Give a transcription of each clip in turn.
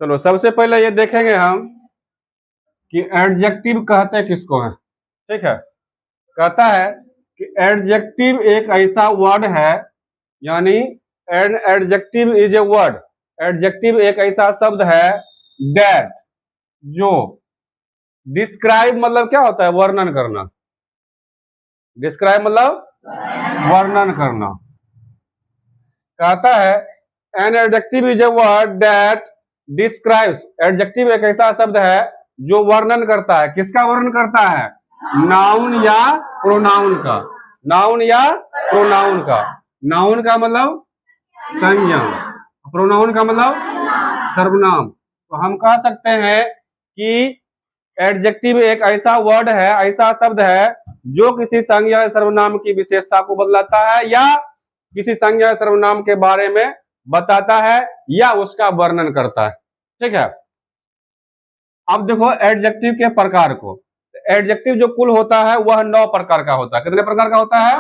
चलो सबसे पहले ये देखेंगे हम कि एडजेक्टिव कहते किसको हैं। ठीक है, कहता है कि एडजेक्टिव एक ऐसा वर्ड है, यानी adjective is a word, adjective एक ऐसा शब्द है दैट, जो डिस्क्राइब मतलब क्या होता है, वर्णन करना। डिस्क्राइब मतलब वर्णन करना। कहता है an adjective is a word that describes, adjective एक ऐसा शब्द है जो वर्णन करता है। किसका वर्णन करता है? नाउन या प्रोनाउन का। नाउन या प्रोनाउन का। नाउन का मतलब संज्ञा, प्रोनाउन का मतलब सर्वनाम। तो हम कह सकते हैं कि एडजेक्टिव एक ऐसा वर्ड है, ऐसा शब्द है जो किसी संज्ञा या सर्वनाम की विशेषता को बतलाता है, या किसी संज्ञा या सर्वनाम के बारे में बताता है, या उसका वर्णन करता है। ठीक है, अब देखो एडजेक्टिव के प्रकार को। एडजेक्टिव जो कुल होता है वह 9 प्रकार का होता है। कितने प्रकार का होता है?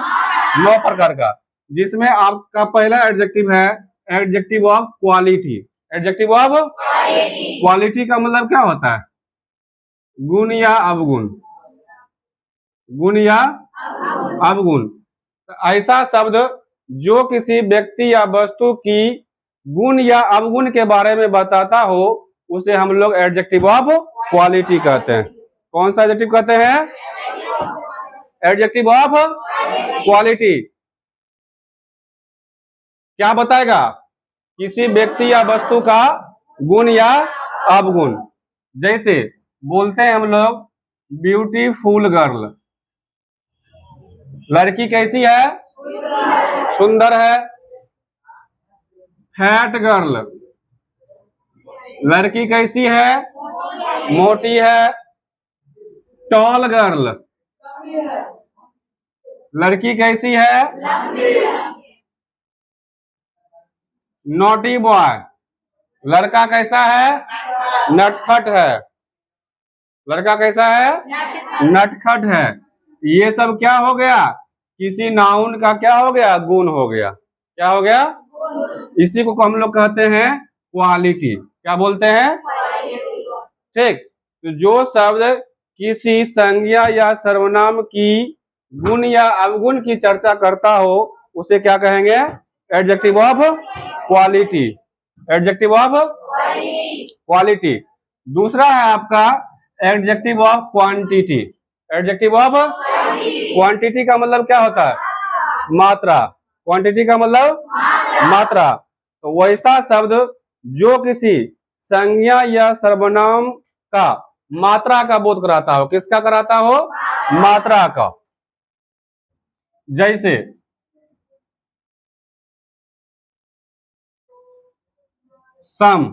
9 प्रकार का। जिसमें आपका पहला एडजेक्टिव है adjective of quality. Adjective of quality का मतलब क्या होता है? गुण या अवगुण। गुण या अवगुण। ऐसा शब्द जो किसी व्यक्ति या वस्तु की गुण या अवगुण के बारे में बताता हो, उसे हम लोग एडजेक्टिव ऑफ क्वालिटी कहते हैं। कौन सा एडजेक्टिव कहते हैं? Adjective of quality. क्या बताएगा? किसी व्यक्ति या वस्तु का गुण या अवगुण। जैसे बोलते हैं हम लोग ब्यूटीफुल गर्ल, लड़की कैसी है? सुंदर है। फैट गर्ल, लड़की कैसी है? मोटी है। टॉल गर्ल, लड़की कैसी है? नॉटी बॉय, लड़का कैसा है? नटखट है। लड़का कैसा है? नटखट है। ये सब क्या हो गया? किसी नाउन का क्या हो गया? गुण हो गया। क्या हो गया? इसी को हम लोग कहते हैं क्वालिटी। क्या बोलते हैं? ठीक। तो जो शब्द किसी संज्ञा या सर्वनाम की गुण या अवगुण की चर्चा करता हो, उसे क्या कहेंगे? Adjective of quality. Adjective of quality. दूसरा है आपका adjective of quantity. Adjective of quantity का मतलब क्या होता है? मात्रा। क्वांटिटी का मतलब मात्रा। तो वैसा शब्द जो किसी संज्ञा या सर्वनाम का मात्रा का बोध कराता हो। किसका कराता हो? मात्रा का। जैसे सम।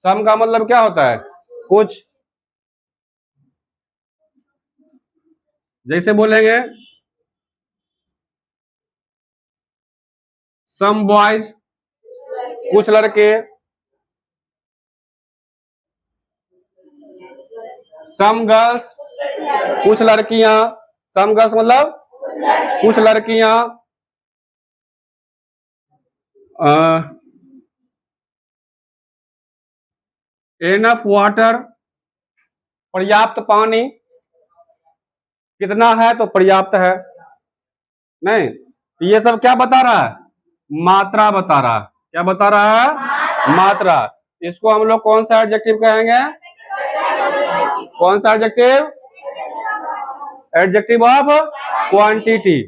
सम का मतलब क्या होता है? कुछ। जैसे बोलेंगे सम बॉयज, कुछ लड़के। सम गर्ल्स, कुछ लड़कियां। सम गर्ल्स मतलब कुछ लड़कियां। एनफ वाटर, पर्याप्त पानी। कितना है तो पर्याप्त है। नहीं, ये सब क्या बता रहा है? मात्रा बता रहा है। क्या बता रहा है? मात्रा। इसको हम लोग कौन सा एडजेक्टिव कहेंगे? कौन सा एडजेक्टिव? Adjective of quantity.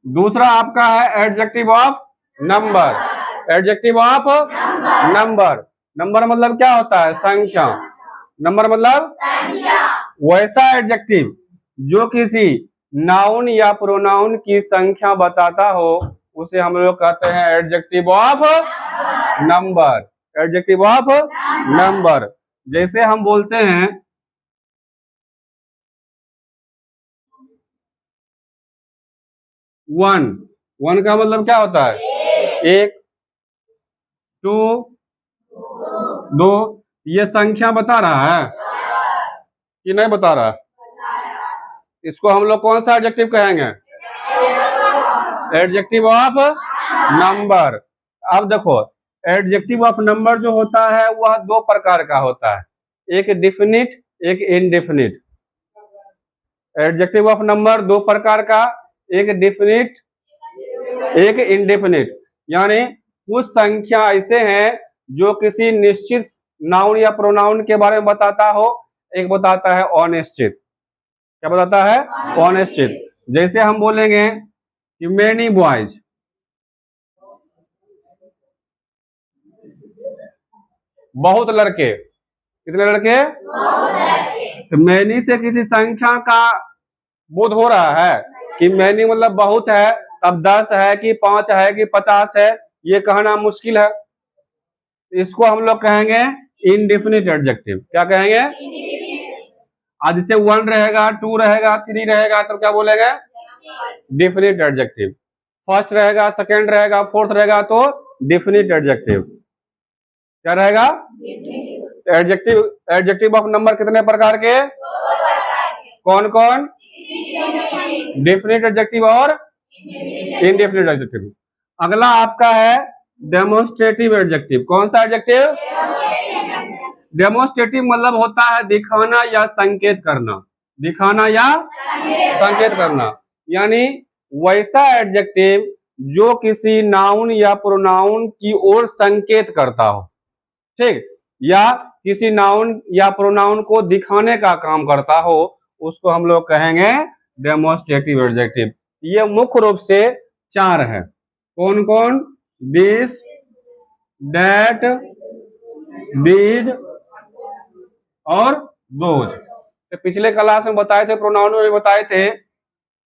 दूसरा आपका है adjective of number. Adjective of number. Number मतलब क्या होता है? संख्या। नंबर मतलब वैसा एडजेक्टिव जो किसी नाउन या प्रोनाउन की संख्या बताता हो, उसे हम लोग कहते हैं adjective of number. Adjective of number. जैसे हम बोलते हैं 1। 1 का मतलब क्या होता है? 1। 2, 2। ये संख्या बता रहा है कि नहीं बता रहा? इसको हम लोग कौन सा एडजेक्टिव कहेंगे? Adjective of number. अब देखो एडजेक्टिव ऑफ नंबर जो होता है वह दो प्रकार का होता है, एक डिफिनिट एक इनडेफिनिट। एडजेक्टिव ऑफ नंबर दो प्रकार का, एक डिफिनिट एक इनडेफिनिट। यानी कुछ संख्या ऐसे हैं जो किसी निश्चित नाउन या प्रोनाउन के बारे में बताता हो, एक बताता है अनिश्चित। क्या बताता है? अनिश्चित। जैसे हम बोलेंगे कि मेनी बॉयज, बहुत लड़के। कितने लड़के? तो मैनी से किसी संख्या का बोध हो रहा है कि मैनी मतलब बहुत है, अब 10 है कि 5 है कि 50 है, ये कहना मुश्किल है। इसको हम लोग कहेंगे इनडेफिनिट एडजेक्टिव। क्या कहेंगे? आज जैसे 1 रहेगा, 2 रहेगा, 3 रहेगा तो क्या बोलेंगे? Definite adjective. फर्स्ट रहेगा, सेकंड रहेगा, फोर्थ रहेगा तो डेफिनिट एडजेक्टिव। क्या रहेगा? एडजेक्टिव। एडजेक्टिव ऑफ नंबर कितने प्रकार के? कौन कौन? डेफिनिट एडजेक्टिव और इनडेफिनिट एडजेक्टिव। अगला आपका है डेमोन्स्ट्रेटिव एडजेक्टिव। कौन सा एडजेक्टिव? डेमोन्स्ट्रेटिव मतलब होता है दिखाना या संकेत करना। दिखाना या संकेत करना, यानी वैसा एडजेक्टिव जो किसी नाउन या प्रोनाउन की ओर संकेत करता हो, ठीक, या किसी नाउन या प्रोनाउन को दिखाने का काम करता हो, उसको हम लोग कहेंगे डेमोन्स्ट्रेटिव एडजेक्टिव। ये मुख्य रूप से 4 है। कौन कौन? दिस, दैट, दीज और दोज। तो पिछले क्लास में बताए थे, प्रोनाउन में बताए थे,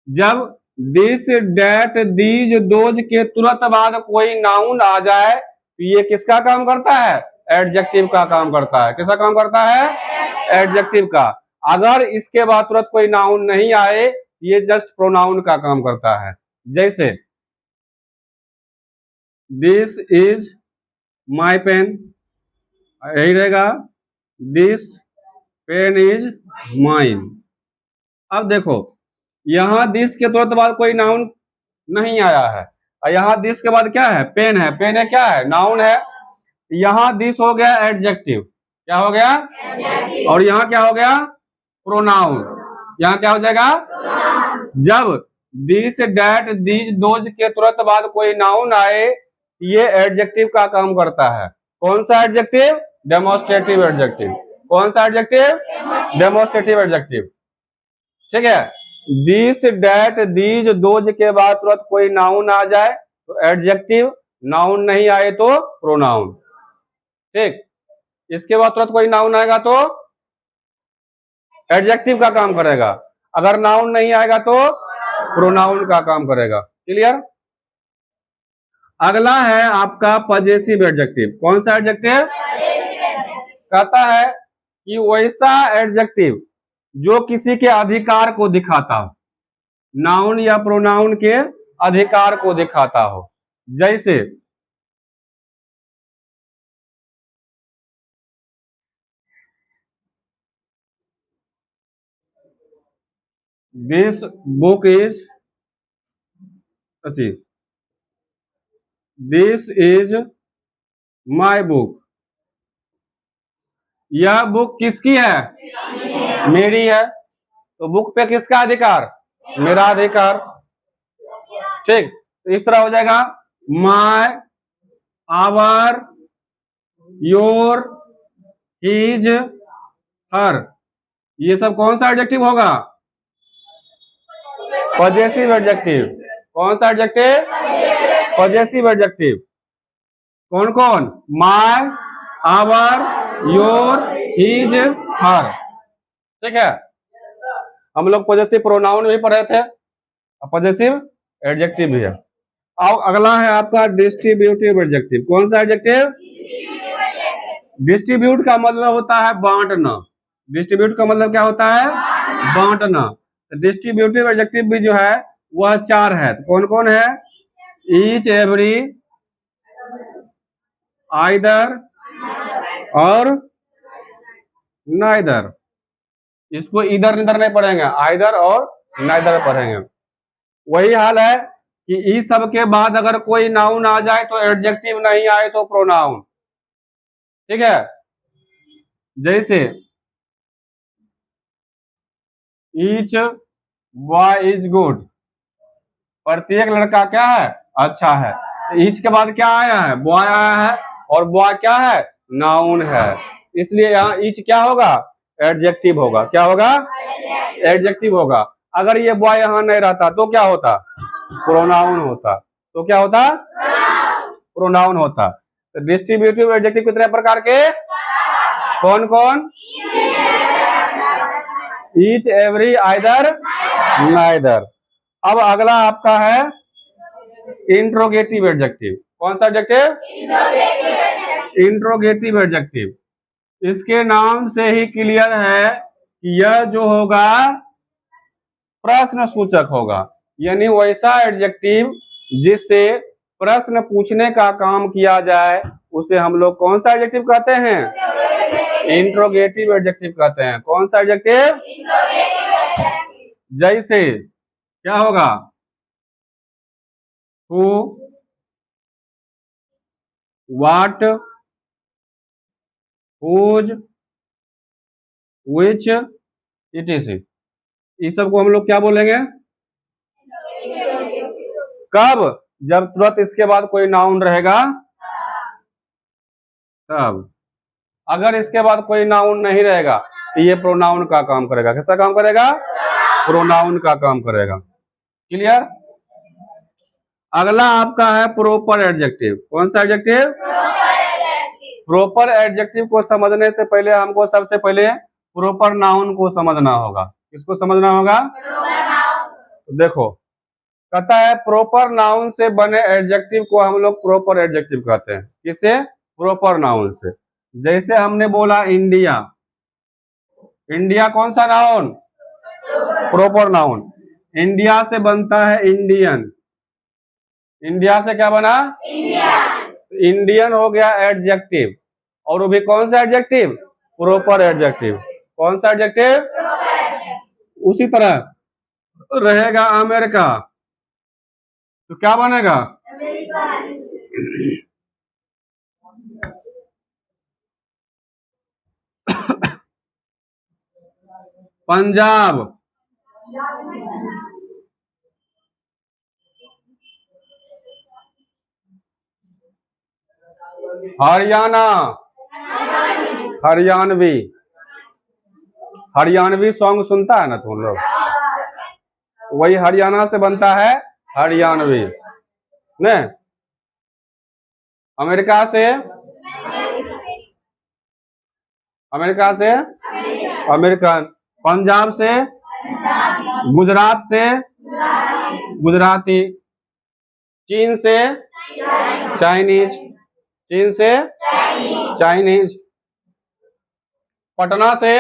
जब दिस, डैट, दीज, दोज के तुरंत बाद कोई नाउन आ जाए तो ये किसका काम करता है? एडजेक्टिव का काम करता है। किसका काम करता है? एडजेक्टिव का। अगर इसके बाद तुरंत कोई नाउन नहीं आए, ये जस्ट प्रोनाउन का काम करता है। जैसे दिस इज माई पेन, यही रहेगा, दिस पेन इज माइन। अब देखो यहां दिस के तुरंत बाद कोई नाउन नहीं आया है, और यहाँ दिस के बाद क्या है? पेन है। पेन है क्या है? नाउन है। यहां दिस हो गया एडजेक्टिव। क्या हो गया? और यहाँ क्या हो गया? प्रोनाउन। यहाँ क्या हो जाएगा? जब दिस, डैट, दीज, दोज के तुरंत बाद कोई नाउन आए, ये एडजेक्टिव का काम करता है। कौन सा एडजेक्टिव? Demonstrative adjective. कौन सा एडजेक्टिव? Demonstrative adjective. ठीक है। दिस, डैट, दीज, दोज के बाद तुरंत कोई नाउन आ जाए तो एडजेक्टिव, नाउन नहीं आए तो प्रोनाउन। ठीक, इसके बाद तुरंत कोई नाउन आएगा तो एडजेक्टिव का काम करेगा, अगर नाउन नहीं आएगा तो प्रोनाउन का काम करेगा। क्लियर? अगला है आपका पजेसिव एडजेक्टिव। कौन सा एडजेक्टिव? कहता है कि वैसा एडजेक्टिव जो किसी के अधिकार को दिखाता हो, नाउन या प्रोनाउन के अधिकार को दिखाता हो। जैसे दिस बुक इज, अच्छी, दिस इज माई बुक। यह बुक किसकी है? मेरी है। तो बुक पे किसका अधिकार? मेरा अधिकार। ठीक, तो इस तरह हो जाएगा माय, आवर, योर, हिज, हर। ये सब कौन सा एडजेक्टिव होगा? Possessive adjective. कौन सा एडजेक्टिव? Possessive adjective. कौन कौन? माय, आवर, योर, हिज, हर। ठीक है। हम लोग पजेसिव प्रोनाउन भी पढ़े थे, पजेसिव एडजेक्टिव भी है। अब अगला है आपका डिस्ट्रीब्यूटिव एडजेक्टिव। कौन सा एडजेक्टिव? डिस्ट्रीब्यूट का मतलब होता है बांटना। डिस्ट्रीब्यूट का मतलब क्या होता है? बांटना। डिस्ट्रीब्यूटिव एडजेक्टिव भी जो है वह 4 है। तो कौन कौन है? ईच, एवरी, आइदर और नाइदर। इसको इधर निधर नहीं पढ़ेंगे, आइदर और नाइदर पढ़ेंगे। वही हाल है कि ई सब के बाद अगर कोई नाउन आ जाए तो एडजेक्टिव, नहीं आए तो प्रोनाउन। ठीक है, जैसे ईच बॉय इज गुड, प्रत्येक लड़का क्या है, अच्छा है। ईच के बाद क्या आया है, बॉय आया है, और बॉय क्या है, नाउन है, इसलिए यहाँ ईच क्या होगा, एडजेक्टिव होगा। क्या होगा, एडजेक्टिव होगा। अगर ये बॉय यहाँ नहीं रहता तो क्या होता, प्रोनाउन होता। तो क्या होता, प्रोनाउन होता। तो डिस्ट्रीब्यूटिव एडजेक्टिव कितने प्रकार के, कौन कौन, ईच, एवरी, आइदर, नाइदर। अब अगला आपका है इंट्रोगेटिव एडजेक्टिव। कौन सा एडजेक्टिव, इंट्रोगेटिव एडजेक्टिव। इसके नाम से ही क्लियर है कि यह जो होगा प्रश्न सूचक होगा, यानी वैसा एडजेक्टिव जिससे प्रश्न पूछने का काम किया जाए उसे हम लोग कौन सा एडजेक्टिव कहते हैं, इंट्रोगेटिव एडजेक्टिव कहते हैं। कौन सा एडजेक्टिव, जैसे क्या होगा, who, what, whose, which, ETC. इस सब को हम लोग क्या बोलेंगे, कब, जब तुरंत इसके बाद कोई नाउन रहेगा तब। अगर इसके बाद कोई नाउन नहीं रहेगा तो ये प्रोनाउन का काम करेगा। कैसा काम करेगा, प्रोनाउन का काम करेगा। क्लियर। अगला आपका है प्रॉपर एडजेक्टिव। कौन सा एडजेक्टिव, प्रॉपर एडजेक्टिव को समझने से पहले हमको सबसे पहले प्रॉपर नाउन को समझना होगा। किसको समझना होगा, तो देखो कहता है प्रॉपर नाउन से बने एडजेक्टिव को हम लोग प्रॉपर एडजेक्टिव कहते हैं। किसे, प्रॉपर नाउन से। जैसे हमने बोला इंडिया, इंडिया कौन सा नाउन, प्रॉपर नाउन। इंडिया से बनता है इंडियन, इंडिया से क्या बना, इंडियन हो गया एडजेक्टिव, और वो भी कौन सा एडजेक्टिव, प्रॉपर एडजेक्टिव। कौन सा एडजेक्टिव, उसी तरह रहेगा अमेरिका, तो क्या बनेगा, पंजाब, हरियाणा, हरियाणवी, हरियाणवी सॉन्ग सुनता है ना तुम लोग, वही हरियाणा से बनता है हरियाणवी। ने अमेरिका से, अमेरिका से अमेरिकन, पंजाब से, गुजरात से गुजराती, चीन से चाइनीज, चीन से चाइनीज, पटना से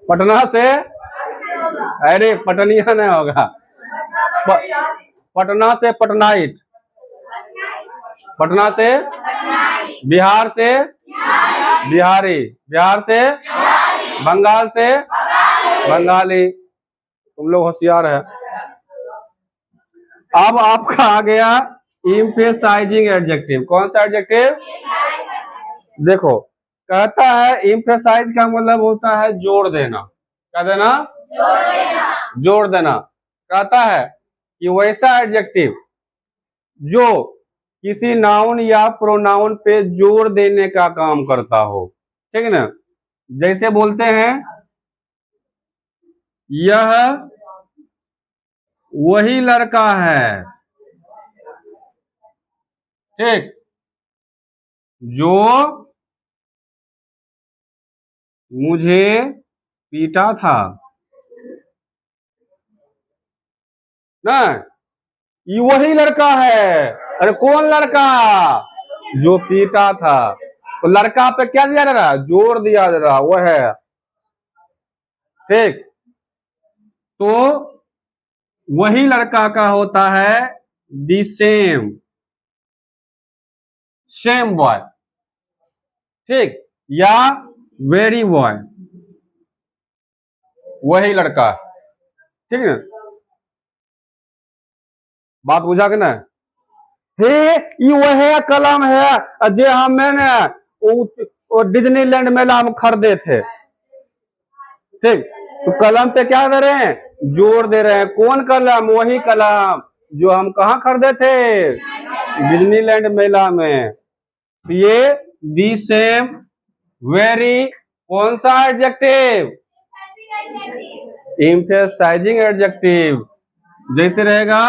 पटना से, अरे पटनिया नहीं होगा, पटना से पटनाइट, पटना से, बिहार से बिहारी, बिहार से बंगाल से बंगाली। तुम लोग होशियार है। अब आपका आ गया इम्फेसाइजिंग एडजेक्टिव। कौन सा एडजेक्टिव, देखो कहता है इम्फेसाइज का मतलब होता है जोड़ देना। क्या देना, जोड़ देना। कहता है कि वैसा एडजेक्टिव जो किसी नाउन या प्रोनाउन पे जोड़ देने का काम करता हो। ठीक है ना, जैसे बोलते हैं यह वही लड़का है, ठीक, जो मुझे पीटा था ना, ये वही लड़का है। अरे कौन लड़का, जो पीटा था। तो लड़का पे क्या दिया जा रहा, जोड़ दिया जा रहा, वो है, ठीक। तो वही लड़का का होता है दी सेम, सेम बॉय, ठीक, या वेरी बॉय। वही लड़का, ठीक है। बात बुझा के ना? हे ये वह कलम है जे हमें ने वो डिज्नीलैंड मेला में खरीदे थे, ठीक। तो कलम पे क्या दे रहे हैं? जोर दे रहे हैं। कौन कलम? वही कलम जो हम कहाँ खरीदे थे? डिज्नीलैंड मेला में। ये दी सेम, वेरी, कौन सा एडजेक्टिव? Emphasizing adjective. जैसे रहेगा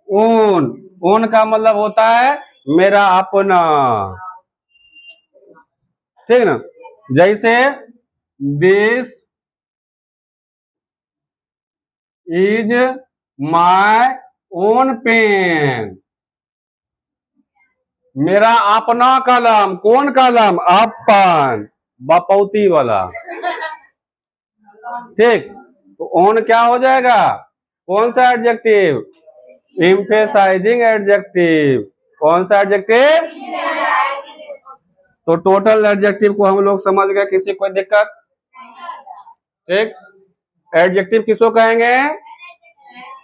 ओन, ओन का मतलब होता है मेरा अपना, ठीक ना। जैसे this is my own pen, मेरा अपना कलम। कौन कलम? अपन, बपौती वाला, ठीक। तो ओन क्या हो जाएगा? कौन सा एडजेक्टिव? Emphasizing adjective. कौन सा एडजेक्टिव? तो टोटल एडजेक्टिव को हम लोग समझ गए, किसी कोई दिक्कत? ठीक। एडजेक्टिव किसको कहेंगे?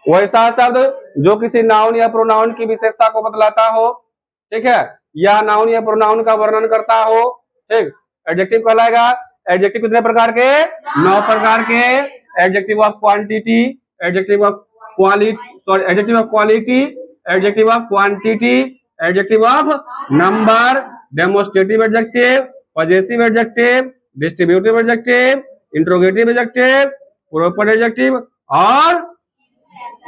वैसा शब्द जो किसी नाउन या प्रोनाउन की विशेषता को बतलाता हो, ठीक है, या नाउन या प्रोनाउन का वर्णन करता हो, ठीक, एडजेक्टिव कहलाएगा। एडजेक्टिव कितने प्रकार के? 9 प्रकार के। Adjective of quantity, adjective of quality, sorry, adjective of quality, adjective of quantity, adjective of number, demonstrative adjective, possessive adjective, distributive adjective, interrogative adjective, proper adjective और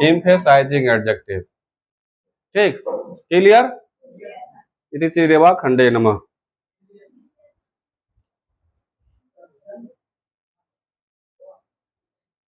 एम्फेसाइजिंग एडजेक्टिव। ठीक, क्लियर? इति श्री रेवा खंडे नमः।